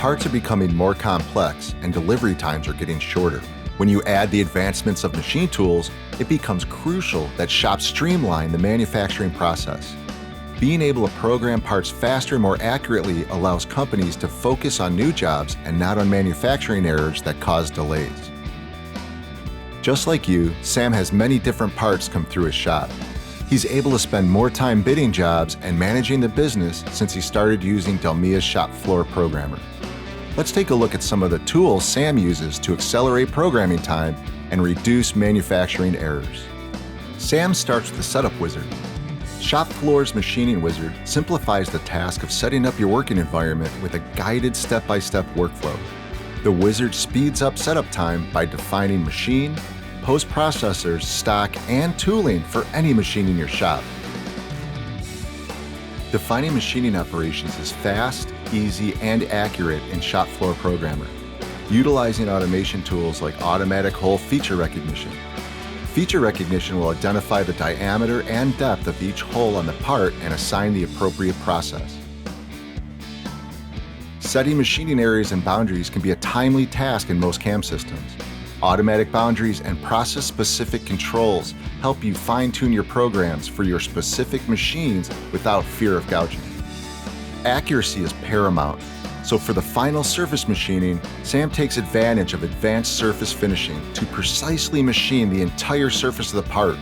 Parts are becoming more complex and delivery times are getting shorter. When you add the advancements of machine tools, it becomes crucial that shops streamline the manufacturing process. Being able to program parts faster and more accurately allows companies to focus on new jobs and not on manufacturing errors that cause delays. Just like you, Sam has many different parts come through his shop. He's able to spend more time bidding jobs and managing the business since he started using Delmia's shop floor programmer. Let's take a look at some of the tools Sam uses to accelerate programming time and reduce manufacturing errors. Sam starts with the Setup Wizard. Shop Floor's Machining Wizard simplifies the task of setting up your working environment with a guided step-by-step workflow. The wizard speeds up setup time by defining machine, post-processors, stock, and tooling for any machine in your shop. Defining machining operations is fast, easy, and accurate in Shop Floor Programmer, utilizing automation tools like automatic hole feature recognition. Feature recognition will identify the diameter and depth of each hole on the part and assign the appropriate process. Setting machining areas and boundaries can be a timely task in most CAM systems. Automatic boundaries and process-specific controls help you fine-tune your programs for your specific machines without fear of gouging. Accuracy is paramount, so for the final surface machining, Sam takes advantage of advanced surface finishing to precisely machine the entire surface of the part.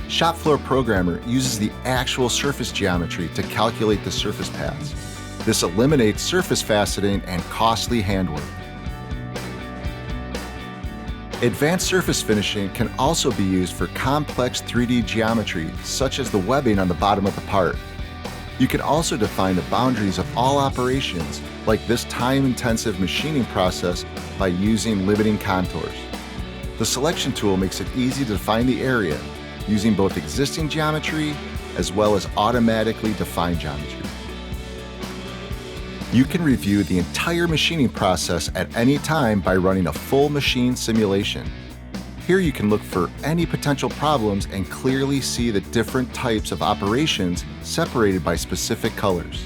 Shop Floor Programmer uses the actual surface geometry to calculate the surface paths. This eliminates surface faceting and costly handwork. Advanced surface finishing can also be used for complex 3D geometry, such as the webbing on the bottom of the part. You can also define the boundaries of all operations, like this time-intensive machining process, by using limiting contours. The selection tool makes it easy to define the area, using both existing geometry as well as automatically defined geometry. You can review the entire machining process at any time by running a full machine simulation. Here you can look for any potential problems and clearly see the different types of operations separated by specific colors.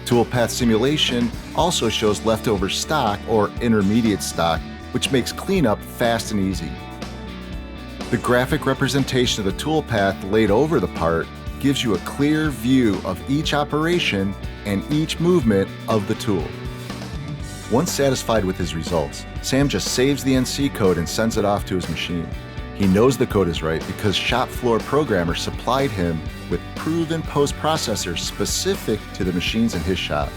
Toolpath simulation also shows leftover stock or intermediate stock, which makes cleanup fast and easy. The graphic representation of the toolpath laid over the part gives you a clear view of each operation and each movement of the tool. Once satisfied with his results, Sam just saves the NC code and sends it off to his machine. He knows the code is right because Shop Floor Programmer supplied him with proven post-processors specific to the machines in his shop.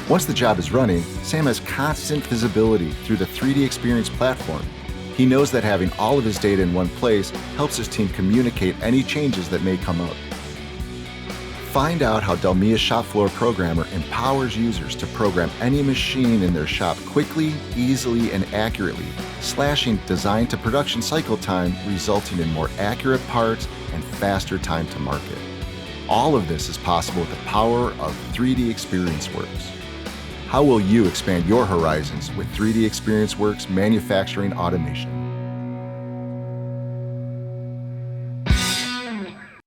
Once the job is running, Sam has constant visibility through the 3D Experience platform. He knows that having all of his data in one place helps his team communicate any changes that may come up. Find out how Delmia's Shop Floor Programmer empowers users to program any machine in their shop quickly, easily, and accurately, slashing design to production cycle time, resulting in more accurate parts and faster time to market. All of this is possible with the power of 3D Experience Works. How will you expand your horizons with 3D Experience Works manufacturing automation?